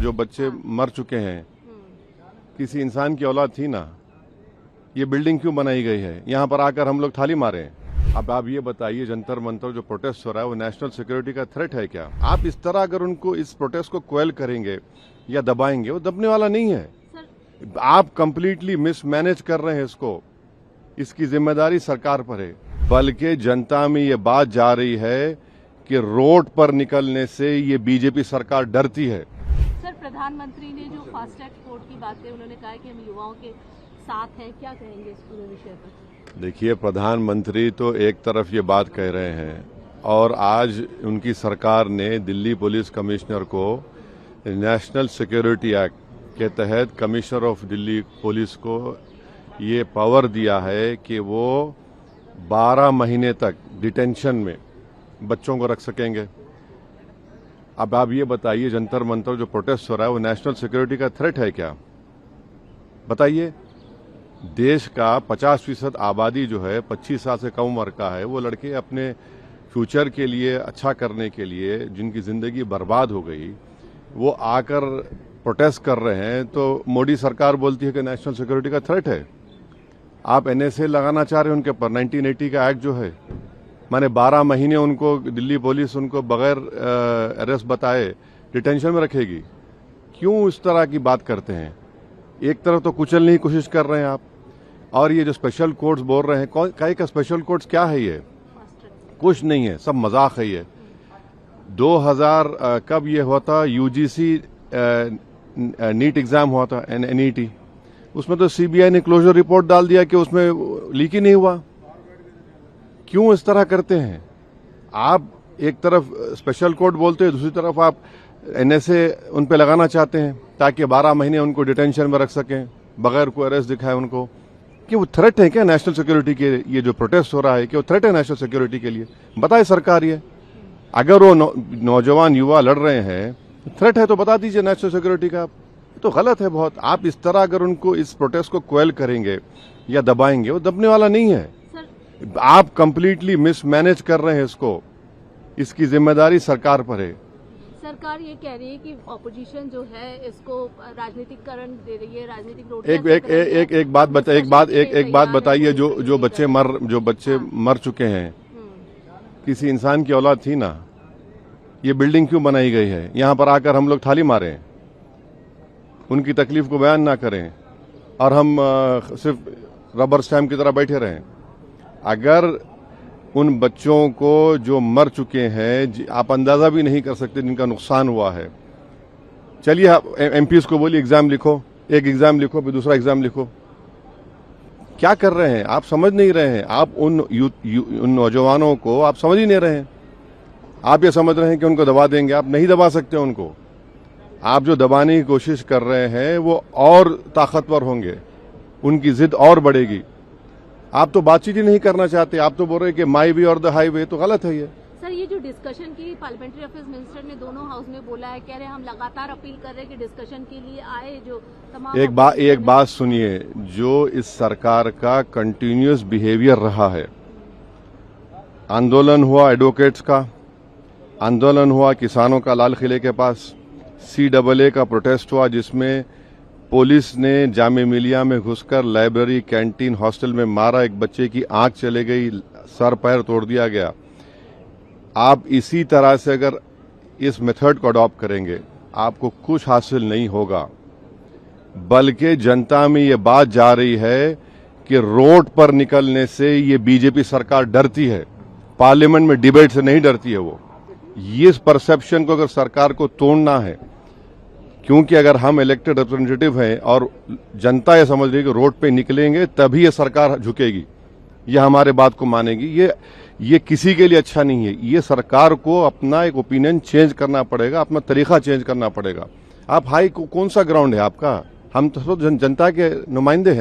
जो बच्चे मर चुके हैं, किसी इंसान की औलाद थी ना, ये बिल्डिंग क्यों बनाई गई है? यहाँ पर आकर हम लोग थाली मारे हैं। अब आप ये बताइए, जंतर मंतर जो प्रोटेस्ट हो रहा है वो नेशनल सिक्योरिटी का थ्रेट है क्या? आप इस तरह अगर उनको इस प्रोटेस्ट को क्वेल करेंगे या दबाएंगे, वो दबने वाला नहीं है। आप कंप्लीटली मिसमैनेज कर रहे हैं इसको, इसकी जिम्मेदारी सरकार पर है। बल्कि जनता में ये बात जा रही है कि रोड पर निकलने से ये बीजेपी सरकार डरती है। सर, प्रधानमंत्री ने जो फास्ट ट्रैक कोर्ट की बात है, उन्होंने कहा कि हम युवाओं के साथ हैं, क्या कहेंगे इस पूरे विषय पर? देखिए, प्रधानमंत्री तो एक तरफ ये बात कह रहे हैं और आज उनकी सरकार ने दिल्ली पुलिस कमिश्नर को नेशनल सिक्योरिटी एक्ट के तहत कमिश्नर ऑफ दिल्ली पुलिस को ये पावर दिया है कि वो 12 महीने तक डिटेंशन में बच्चों को रख सकेंगे। अब आप ये बताइए, जंतर मंतर जो प्रोटेस्ट हो रहा है वो नेशनल सिक्योरिटी का थ्रेट है क्या? बताइए। देश का 50% आबादी जो है 25 साल से कम उम्र का है, वो लड़के अपने फ्यूचर के लिए, अच्छा करने के लिए, जिनकी जिंदगी बर्बाद हो गई, वो आकर प्रोटेस्ट कर रहे हैं तो मोदी सरकार बोलती है कि नेशनल सिक्योरिटी का थ्रेट है। आप एनएसए लगाना चाह रहे हैं उनके ऊपर, 1980 का एक्ट जो है, माने 12 महीने उनको दिल्ली पुलिस उनको बगैर अरेस्ट बताए डिटेंशन में रखेगी। क्यों इस तरह की बात करते हैं? एक तरफ तो कुचलने की कोशिश कर रहे हैं आप, और ये जो स्पेशल कोर्ट्स बोल रहे हैं, कई का स्पेशल कोर्ट्स क्या है? ये कुछ नहीं है, सब मजाक है ये। 2000 कब ये हुआ था, यूजीसी नीट एग्जाम हुआ था, एनईटी, उसमें तो सीबीआई ने क्लोजर रिपोर्ट डाल दिया कि उसमें लीक ही नहीं हुआ। क्यों इस तरह करते हैं आप? एक तरफ स्पेशल कोर्ट बोलते हैं, दूसरी तरफ आप एनएसए उन पे लगाना चाहते हैं ताकि 12 महीने उनको डिटेंशन में रख सकें बगैर कोई अरेस्ट दिखाए उनको। कि वो थ्रेट है क्या नेशनल सिक्योरिटी के? ये जो प्रोटेस्ट हो रहा है, कि वो थ्रेट है नेशनल सिक्योरिटी के लिए? बताए सरकार ये। अगर वो नौजवान युवा लड़ रहे हैं, थ्रेट है तो बता दीजिए नेशनल सिक्योरिटी का। तो गलत है बहुत। आप इस तरह अगर उनको इस प्रोटेस्ट को क्वेल करेंगे या दबाएंगे, वो दबने वाला नहीं है। आप कंप्लीटली मिसमैनेज कर रहे हैं इसको, इसकी जिम्मेदारी सरकार पर है। सरकार ये कह रही है कि ऑपोजिशन जो है इसको राजनीतिकरण दे रही है, राजनीतिक रोड। एक बात बताइए, जो बच्चे मर चुके हैं, किसी इंसान की औलाद थी ना, ये बिल्डिंग क्यों बनाई गई है? यहाँ पर आकर हम लोग थाली मारे, उनकी तकलीफ को बयान ना करें और हम सिर्फ रबर स्टैम्प की तरह बैठे रहें। अगर उन बच्चों को जो मर चुके हैं, आप अंदाजा भी नहीं कर सकते जिनका नुकसान हुआ है। चलिए आप एमपीज को बोलिए एग्जाम लिखो, एक एग्जाम लिखो फिर दूसरा एग्जाम लिखो। क्या कर रहे हैं आप? समझ नहीं रहे हैं आप। उन नौजवानों को आप समझ ही नहीं रहे हैं। आप ये समझ रहे हैं कि उनको दबा देंगे। आप नहीं दबा सकते उनको। आप जो दबाने की कोशिश कर रहे हैं वो और ताकतवर होंगे, उनकी जिद और बढ़ेगी। आप तो बातचीत ही नहीं करना चाहते। आप तो बोल रहे हैं कि माई वे और द हाईवे, तो गलत है ये। सर, ये जो डिस्कशन की पार्लियामेंट्री अफेयर्स मिनिस्टर ने दोनों हाउस में बोला है, कह रहे हैं हम लगातार अपील कर रहे हैं कि डिस्कशन के लिए आए। जो तमाम एक बात सुनिए, जो इस सरकार का कंटिन्यूअस बिहेवियर रहा है, आंदोलन हुआ एडवोकेट्स का, आंदोलन हुआ किसानों का लाल किले के पास, CAA का प्रोटेस्ट हुआ जिसमें पुलिस ने जामे मिलिया में घुसकर लाइब्रेरी, कैंटीन, हॉस्टल में मारा, एक बच्चे की आंख चले गई, सर पैर तोड़ दिया गया। आप इसी तरह से अगर इस मेथड को अडॉप्ट करेंगे, आपको कुछ हासिल नहीं होगा। बल्कि जनता में ये बात जा रही है कि रोड पर निकलने से ये बीजेपी सरकार डरती है, पार्लियामेंट में डिबेट से नहीं डरती है वो। ये परसेप्शन को अगर सरकार को तोड़ना है, क्योंकि अगर हम इलेक्टेड रिप्रेजेंटेटिव हैं और जनता ये समझ रही है कि रोड पे निकलेंगे तभी ये सरकार झुकेगी, ये हमारे बात को मानेगी, ये किसी के लिए अच्छा नहीं है। ये सरकार को अपना एक ओपिनियन चेंज करना पड़ेगा, अपना तरीका चेंज करना पड़ेगा। आप कौन सा ग्राउंड है आपका? हम तो जनता के नुमाइंदे हैं।